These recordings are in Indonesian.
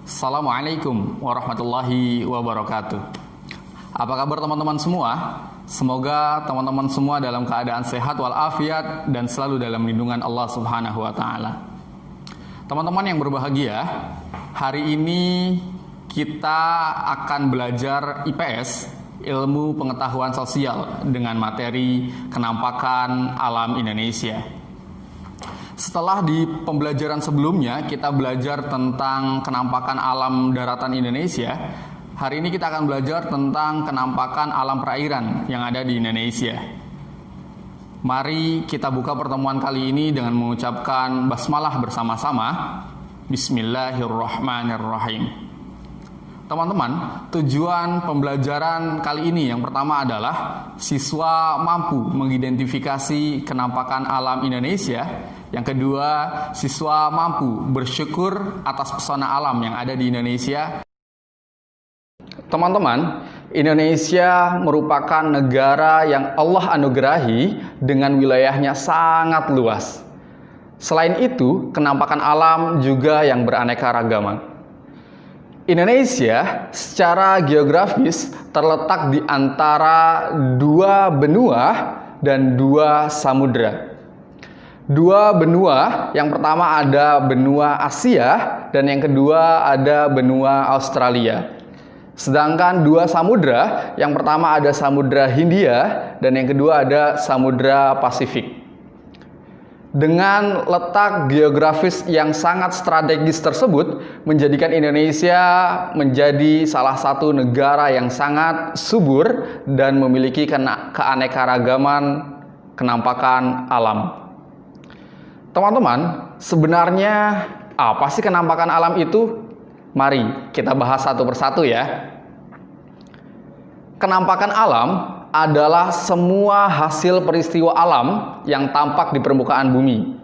Assalamualaikum warahmatullahi wabarakatuh. Apa kabar teman-teman semua? Semoga teman-teman semua dalam keadaan sehat walafiat dan selalu dalam lindungan Allah Subhanahu wa taala. Teman-teman yang berbahagia, hari ini kita akan belajar IPS, ilmu pengetahuan sosial, dengan materi kenampakan alam Indonesia. Setelah di pembelajaran sebelumnya kita belajar tentang kenampakan alam daratan Indonesia, hari ini kita akan belajar tentang kenampakan alam perairan yang ada di Indonesia. Mari kita buka pertemuan kali ini dengan mengucapkan basmalah bersama-sama. Bismillahirrahmanirrahim. Teman-teman, tujuan pembelajaran kali ini yang pertama adalah siswa mampu mengidentifikasi kenampakan alam Indonesia. Yang kedua, siswa mampu bersyukur atas pesona alam yang ada di Indonesia. Teman-teman, Indonesia merupakan negara yang Allah anugerahi dengan wilayahnya sangat luas. Selain itu, kenampakan alam juga yang beraneka ragaman. Indonesia secara geografis terletak di antara dua benua dan dua samudra. Dua benua, yang pertama ada benua Asia dan yang kedua ada benua Australia. Sedangkan dua samudra, yang pertama ada Samudra Hindia dan yang kedua ada Samudra Pasifik. Dengan letak geografis yang sangat strategis tersebut, menjadikan Indonesia menjadi salah satu negara yang sangat subur dan memiliki keanekaragaman kenampakan alam. Teman-teman, sebenarnya apa sih kenampakan alam itu? Mari kita bahas satu persatu ya. Kenampakan alam adalah semua hasil peristiwa alam yang tampak di permukaan bumi.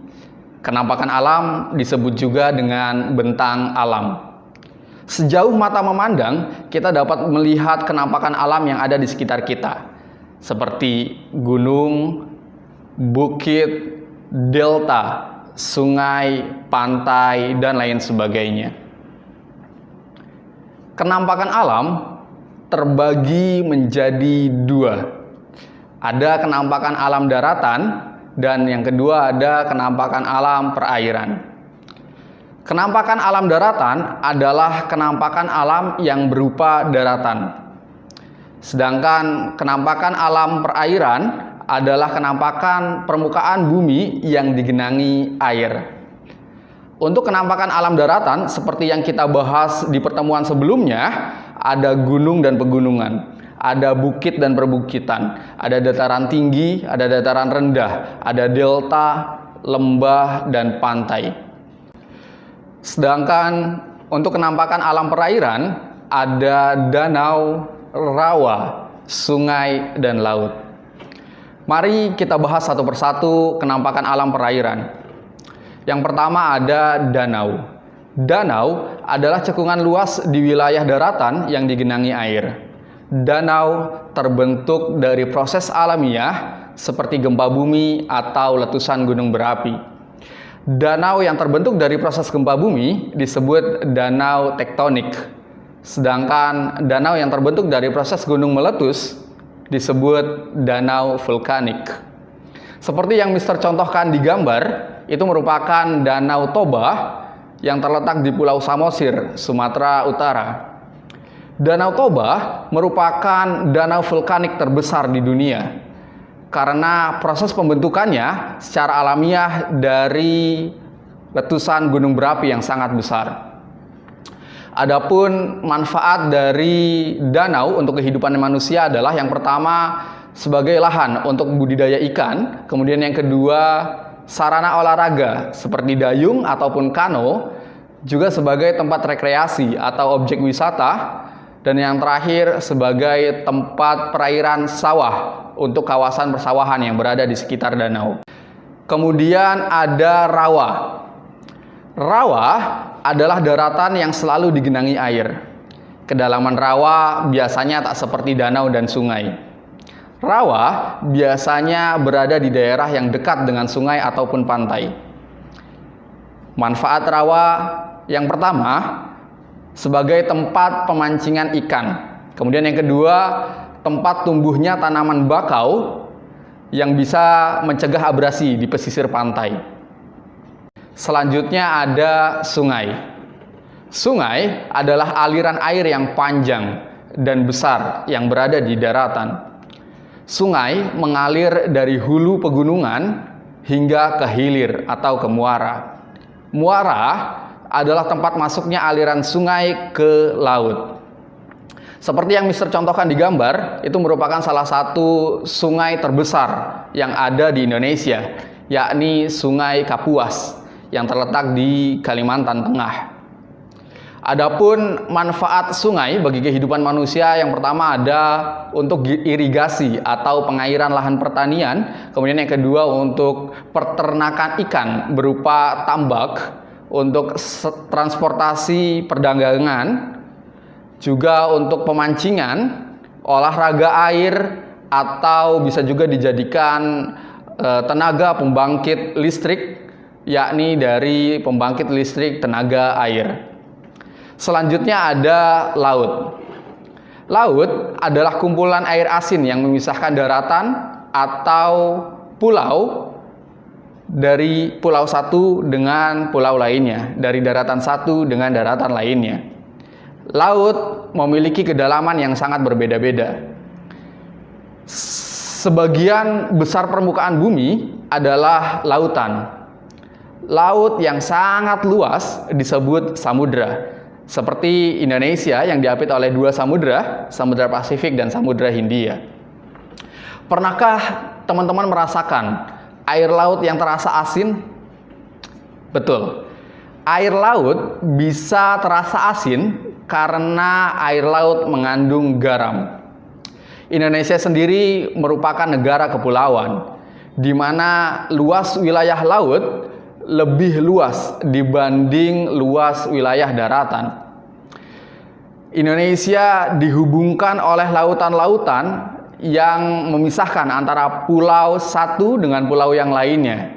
Kenampakan alam disebut juga dengan bentang alam. Sejauh mata memandang, kita dapat melihat kenampakan alam yang ada di sekitar kita, seperti gunung, bukit, delta, sungai, pantai, dan lain sebagainya. Kenampakan alam terbagi menjadi dua. Ada kenampakan alam daratan dan yang kedua ada kenampakan alam perairan. Kenampakan alam daratan adalah kenampakan alam yang berupa daratan. Sedangkan kenampakan alam perairan adalah kenampakan permukaan bumi yang digenangi air. Untuk kenampakan alam daratan, seperti yang kita bahas di pertemuan sebelumnya, ada gunung dan pegunungan, ada bukit dan perbukitan, ada dataran tinggi, ada dataran rendah, ada delta, lembah, dan pantai. Sedangkan untuk kenampakan alam perairan, ada danau, rawa, sungai, dan laut. Mari kita bahas satu persatu kenampakan alam perairan. Yang pertama ada danau. Danau adalah cekungan luas di wilayah daratan yang digenangi air. Danau terbentuk dari proses alamiah seperti gempa bumi atau letusan gunung berapi. Danau yang terbentuk dari proses gempa bumi disebut danau tektonik. Sedangkan danau yang terbentuk dari proses gunung meletus disebut danau vulkanik. Seperti yang Mister contohkan di gambar, itu merupakan Danau Toba yang terletak di Pulau Samosir, Sumatera Utara. Danau Toba merupakan danau vulkanik terbesar di dunia karena proses pembentukannya secara alamiah dari letusan gunung berapi yang sangat besar. Adapun manfaat dari danau untuk kehidupan manusia adalah yang pertama sebagai lahan untuk budidaya ikan, kemudian yang kedua sarana olahraga seperti dayung ataupun kano, juga sebagai tempat rekreasi atau objek wisata, dan yang terakhir sebagai tempat perairan sawah untuk kawasan persawahan yang berada di sekitar danau. Kemudian ada rawa. Rawa adalah daratan yang selalu digenangi air. Kedalaman rawa biasanya tak seperti danau dan sungai. Rawa biasanya berada di daerah yang dekat dengan sungai ataupun pantai. Manfaat rawa yang pertama, sebagai tempat pemancingan ikan. Kemudian yang kedua, tempat tumbuhnya tanaman bakau yang bisa mencegah abrasi di pesisir pantai. Selanjutnya ada sungai. Sungai adalah aliran air yang panjang dan besar yang berada di daratan. Sungai mengalir dari hulu pegunungan hingga ke hilir atau ke muara. Muara adalah tempat masuknya aliran sungai ke laut. Seperti yang Mister contohkan di gambar, itu merupakan salah satu sungai terbesar yang ada di Indonesia, yakni Sungai Kapuas yang terletak di Kalimantan Tengah. Adapun manfaat sungai bagi kehidupan manusia, yang pertama ada untuk irigasi atau pengairan lahan pertanian, kemudian yang kedua untuk peternakan ikan berupa tambak, untuk transportasi perdagangan, juga untuk pemancingan, olahraga air, atau bisa juga dijadikan tenaga pembangkit listrik, yakni dari pembangkit listrik tenaga air. Selanjutnya ada laut. Laut adalah kumpulan air asin yang memisahkan daratan atau pulau dari pulau satu dengan pulau lainnya, dari daratan satu dengan daratan lainnya. Laut memiliki kedalaman yang sangat berbeda-beda. Sebagian besar permukaan bumi adalah lautan. Laut yang sangat luas disebut samudra. Seperti Indonesia yang diapit oleh dua samudra, Samudra Pasifik dan Samudra Hindia. Pernahkah teman-teman merasakan air laut yang terasa asin? Betul. Air laut bisa terasa asin karena air laut mengandung garam. Indonesia sendiri merupakan negara kepulauan, di mana luas wilayah laut lebih luas dibanding luas wilayah daratan. Indonesia dihubungkan oleh lautan-lautan yang memisahkan antara pulau satu dengan pulau yang lainnya.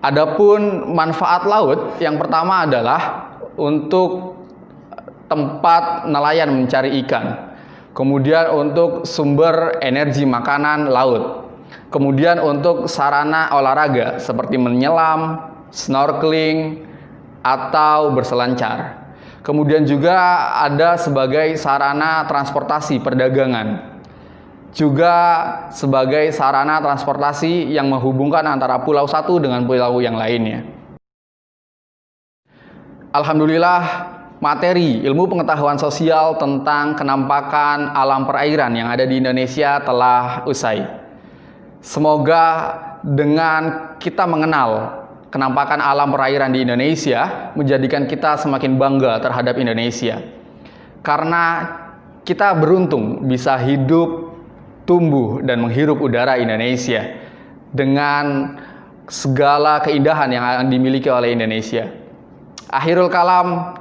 Adapun manfaat laut yang pertama adalah untuk tempat nelayan mencari ikan, kemudian untuk sumber energi makanan laut, kemudian untuk sarana olahraga seperti menyelam, snorkeling, atau berselancar. Kemudian juga ada sebagai sarana transportasi perdagangan, juga sebagai sarana transportasi yang menghubungkan antara pulau satu dengan pulau yang lainnya. Alhamdulillah, materi ilmu pengetahuan sosial tentang kenampakan alam perairan yang ada di Indonesia telah usai. Semoga dengan kita mengenal kenampakan alam perairan di Indonesia menjadikan kita semakin bangga terhadap Indonesia. Karena kita beruntung bisa hidup, tumbuh, dan menghirup udara Indonesia dengan segala keindahan yang dimiliki oleh Indonesia. Akhirul kalam,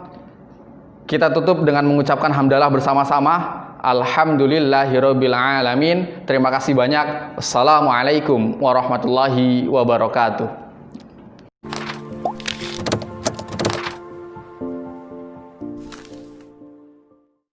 kita tutup dengan mengucapkan hamdalah bersama-sama. Alhamdulillahirabbil alamin. Terima kasih banyak. Wassalamualaikum warahmatullahi wabarakatuh.